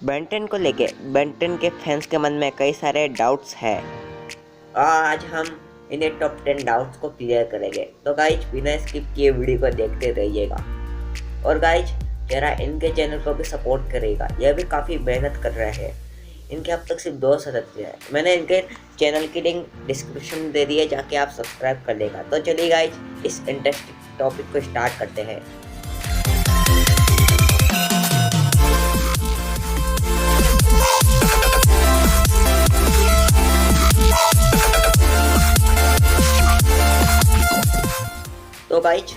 Ben 10 को लेके Ben 10 के फैंस के मन में कई सारे डाउट्स हैं। आज हम इन्हें टॉप 10 डाउट्स को क्लियर करेंगे। तो गाइज बिना स्किप किए वीडियो को देखते रहिएगा और गाइज जरा इनके चैनल को भी सपोर्ट करेगा। यह भी काफ़ी मेहनत कर रहे हैं। इनके अब तक सिर्फ 2 सदस्य हैं। मैंने इनके चैनल की लिंक डिस्क्रिप्शन में दे दी है, जाके आप सब्सक्राइब कर लेगा। तो चलिए गाइज इस इंटरेस्टिंग टॉपिक को स्टार्ट करते हैं। तो गाइज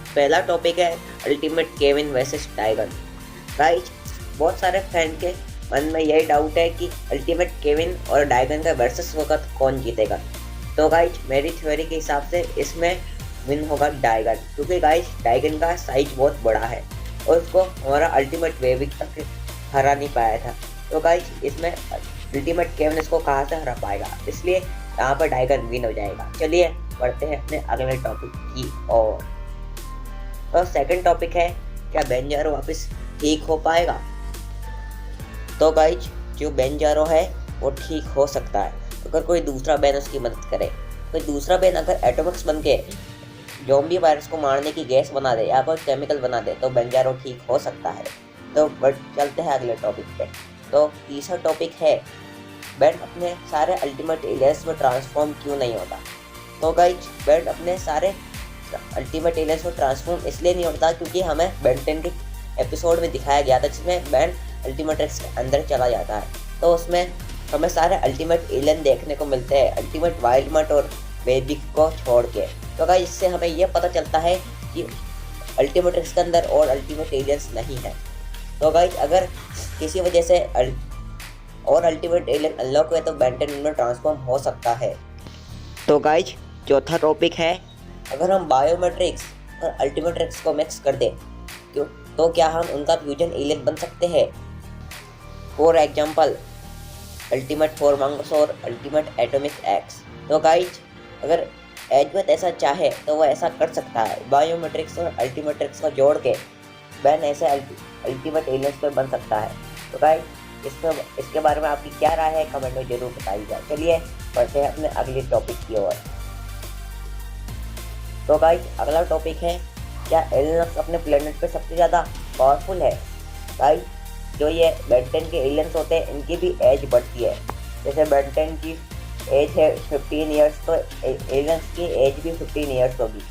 पहला टॉपिक है ultimate Kevin versus tiger. Guys बहुत सारे फैन के मन में यही डाउट है कि अल्टीमेट केविन और डाइगन का वर्सेस वक्त कौन जीतेगा। तो गाइज मेरी थ्योरी के हिसाब से इसमें विन होगा डाइगन, क्योंकि गाइज डाइगन का साइज बहुत बड़ा है और उसको हमारा अल्टीमेट वेव तक हरा नहीं पाया था। तो गाइज इसमें अल्टीमेट केविन इसको कहाँ से हरा पाएगा, इसलिए यहाँ पर डाइगन विन हो जाएगा। चलिए बढ़ते हैं अपने अगले टॉपिक की ओर। तो सेकंड टॉपिक है, क्या बेंजारो वापस ठीक हो पाएगा। तो गाइज जो बेंजारो है वो ठीक हो सकता है अगर कोई दूसरा बैन उसकी मदद करे। कोई दूसरा बैन अगर एटॉमिक्स बन के ज़ॉम्बी वायरस को मारने की गैस बना दे या कोई केमिकल बना दे तो बेंजारो ठीक हो सकता है। तो बट चलते हैं अगले टॉपिक पे। तो तीसरा टॉपिक है, बैन अपने सारे अल्टीमेट एलियंस में ट्रांसफॉर्म क्यों नहीं होता। तो गाइज बैन अपने सारे अल्टीमेट एलियंस में ट्रांसफॉर्म इसलिए नहीं होता क्योंकि हमें बेन 10 के एपिसोड में दिखाया गया था जिसमें बैन अल्टीमेट एक्स के अंदर चला जाता है। तो उसमें हमें सारे अल्टीमेट एलियन देखने को मिलते हैं, अल्टीमेट वाइल्डमट और बेबिक को छोड़ के। तो गाइज इससे हमें यह पता चलता है कि अल्टीमेट एक्स के अंदर और अल्टीमेट एलियंस नहीं है। तो गाइज अगर किसी वजह से और अल्टीमेट एलियन अनलॉक हुए तो बेन 10 में ट्रांसफॉर्म हो सकता है। तो गाइज चौथा टॉपिक है, अगर हम बायोमेट्रिक्स और अल्टीमेट एक्स को मिक्स कर दें क्यों तो क्या हम उनका फ्यूजन एलियन बन सकते हैं। फॉर एग्जाम्पल अल्टीमेट फोरमंगस और अल्टीमेट एटॉमिक एक्स। तो गाइज अगर एजवेट ऐसा चाहे तो वह ऐसा कर सकता है। बायोमेट्रिक्स और अल्टीमेट एक्स को जोड़ के बैन ऐसे अल्टीमेट एलियंस पर बन सकता है। तो गाइज इसके बारे में आपकी क्या राय है कमेंट में जरूर बताइएगा। चलिए बढ़ते हैं अपने अगले टॉपिक की ओर। तो गाइज अगला टॉपिक है, क्या एलियंस अपने प्लेनेट पे सबसे ज़्यादा पावरफुल है। गाइज जो ये बेन 10 के एलियंस होते हैं इनकी भी एज बढ़ती है। जैसे बेन 10 की एज है 15 ईयर्स तो एलियंस की एज भी 15 ईयर्स होगी।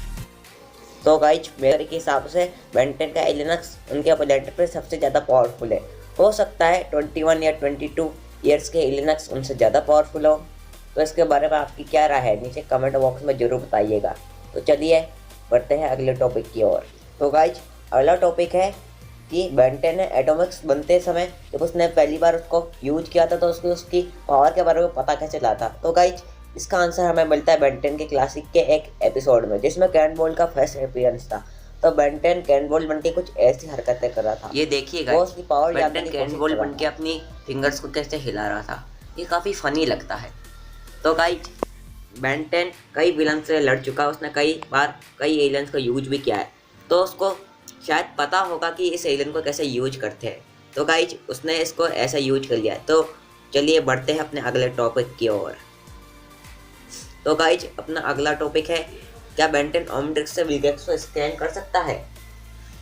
तो गाइज मेरे के हिसाब से बेन 10 का एलियंस उनके प्लेनेट पे सबसे ज़्यादा पावरफुल है। हो सकता है 21 या 22 ईयर्स के एलियंस उनसे ज़्यादा पावरफुल हो। तो इसके बारे में आपकी क्या राय है नीचे कमेंट बॉक्स में ज़रूर बताइएगा। तो चलिए बढ़ते हैं अगले टॉपिक की ओर। तो गाइज अगला टॉपिक है कि बेन 10 ने एटॉमिक्स बनते समय जब उसने पहली बार उसको यूज किया था तो उसकी पावर के बारे में पता कैसे चला था। तो गाइज इसका आंसर हमें मिलता है बेन 10 के क्लासिक के एक एपिसोड में जिसमें कैनबोल्ट का फर्स्ट अपीयरेंस था। तो बेन 10 कैनबोल्ट बन के कुछ ऐसी हरकतें कर रहा था। ये देखिएगा वो उसकी पावर बेन 10 कैनबोल्ट बन के अपनी फिंगर्स को कैसे हिला रहा था। ये काफ़ी फनी लगता है। तो गाइज बेन 10 कई विलन से लड़ चुका है, उसने कई बार कई एलियंस को यूज भी किया है। तो उसको शायद पता होगा कि इस एलियन को कैसे यूज करते हैं। तो गाइज उसने इसको ऐसा यूज कर लिया है। तो चलिए बढ़ते हैं अपने अगले टॉपिक की ओर। तो गाइज अपना अगला टॉपिक है, क्या बेन 10 ओमनिट्रिक्स से विलगैक्स को स्कैन कर सकता है।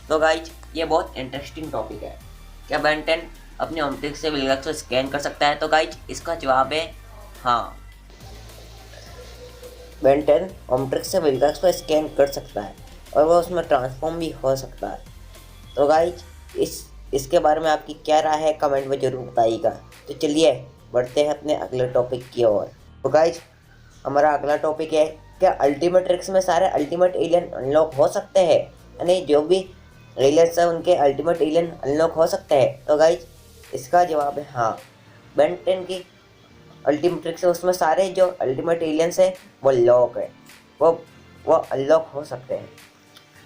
तो गाइज ये बहुत इंटरेस्टिंग टॉपिक है, क्या बेन 10 अपने ओमनिट्रिक्स से विलगैक्स को स्कैन कर सकता है। तो गाइज इसका जवाब है हाँ, बेन 10 ओमनिट्रिक्स से विलगैक्स को स्कैन कर सकता है और वह उसमें ट्रांसफॉर्म भी हो सकता है। तो गाइज इसके बारे में आपकी क्या राय है कमेंट में जरूर बताइएगा। तो चलिए बढ़ते हैं अपने अगले टॉपिक की ओर। तो गाइज हमारा अगला टॉपिक है, क्या अल्टीमेट एक्स में सारे अल्टीमेट एलियन अनलॉक हो सकते हैं, यानी जो भी एलियंस है उनके अल्टीमेट एलियन अनलॉक हो सकते हैं। तो गाइज इसका जवाब है हाँ, बेन 10 की अल्टीमेट एक्स है उसमें सारे जो अल्टीमेट एलियंस है वो लॉक है, वो अनलॉक हो सकते हैं।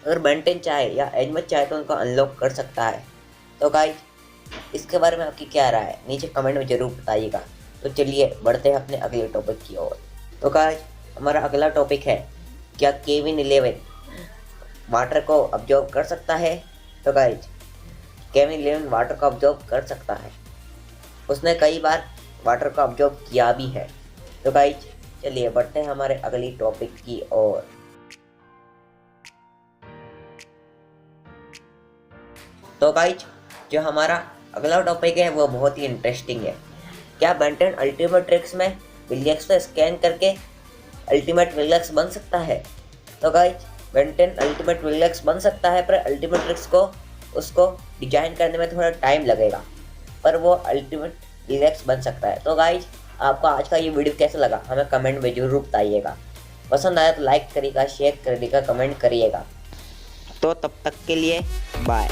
अगर बेन 10 चाहे या एजमत चाहे तो उनको अनलॉक कर सकता है। तो गाइज इसके बारे में आपकी क्या राय है नीचे कमेंट में ज़रूर बताइएगा। तो चलिए बढ़ते हैं अपने अगले टॉपिक की ओर। तो गाइज हमारा अगला टॉपिक है, क्या केविन 11 वाटर को ऑब्जर्व कर सकता है। तो गाइज केविन 11 वाटर को ऑब्जर्व कर सकता है। उसने कई बार वाटर को ऑब्जॉर्व किया भी है। तो गाइज चलिए बढ़ते हैं हमारे अगली टॉपिक की ओर। तो गाइज जो हमारा अगला टॉपिक है वो बहुत ही इंटरेस्टिंग है। क्या बेंटन अल्टीमेट ट्रिक्स में विलियक्स को स्कैन करके अल्टीमेट विलियक्स बन सकता है? तो गाइज बेंटन अल्टीमेट विलियक्स बन सकता है, पर अल्टीमेट ट्रिक्स को उसको डिजाइन करने में थोड़ा टाइम लगेगा, पर वो अल्टीमेट विलियक्स बन सकता है। तो गाइज आपको आज का ये वीडियो कैसा लगा हमें कमेंट में जरूर बताइएगा। पसंद आया तो लाइक करिएगा, शेयर करिएगा, कमेंट करिएगा। तो तब तक के लिए बाय।